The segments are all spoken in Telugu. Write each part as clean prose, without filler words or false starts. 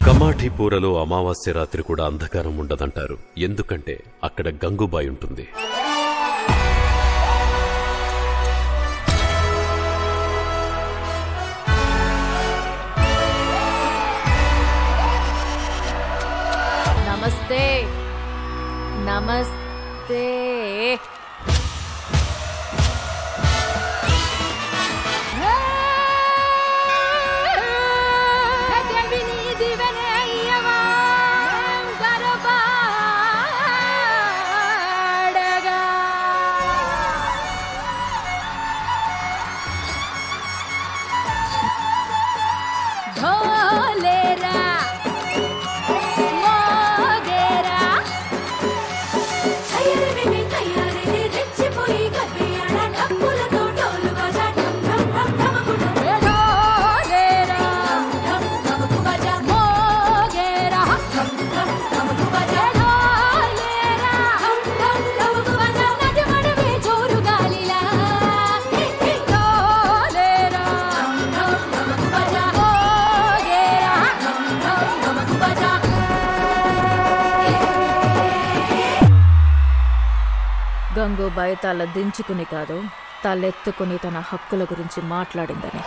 కమాఠీపూరలో అమావాస్య రాత్రి కూడా అంధకారం ఉండదంటారు. ఎందుకంటే అక్కడ గంగూబాయి ఉంటుంది. నమస్తే నమస్తే. గంగూబాయి తల దించుకుని కాదు, తలెత్తుకుని తన హక్కుల గురించి మాట్లాడిందని.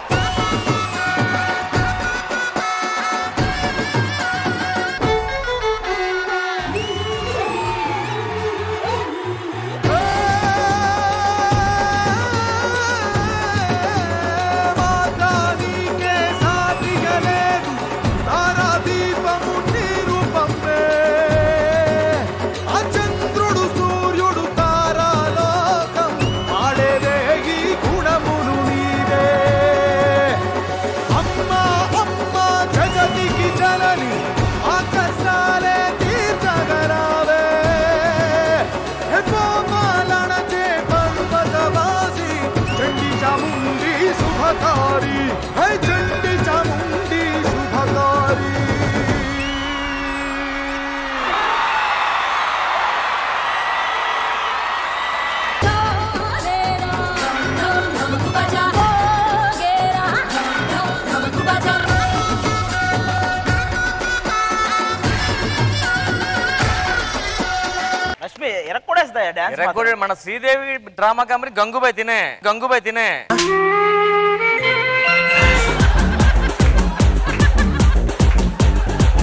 మన శ్రీదేవి డ్రామా కంపెనీ గంగూబాయి తినే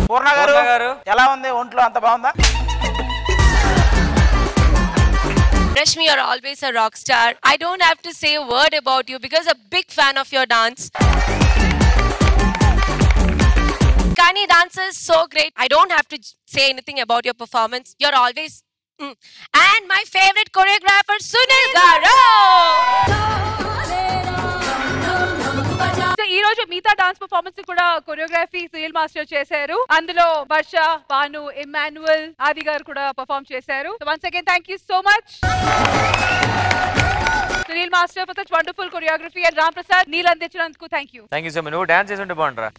పూర్ణ గారు ఎలా ఉంది? ఒంట్లో అంత బాగుందా? Rashmi, you're always a rock star. I don't have to say a word about you because I'm a big fan of your dance. Kani dance is so great. I don't have to say anything about your performance. You're always and my favorite choreographer Sunil Garu. So ఈ రోజు మిగతా డాన్స్ పర్ఫార్మెన్స్ కూడా కొరియోగ్రఫీ సునీల్ మాస్టర్ చేశారు. అందులో వర్ష, భాను, ఇమ్మాన్యుయల్, ఆది గారు కూడా పర్ఫార్మ్ చేశారు. So once again thank you so much Sunil master for such wonderful choreography and Ram Prasad నీళ్ళు అందించినందుకు thank you. Thank you so much. నువ్వు డాన్స్ చేసి ఉంటే బాగుంటారా?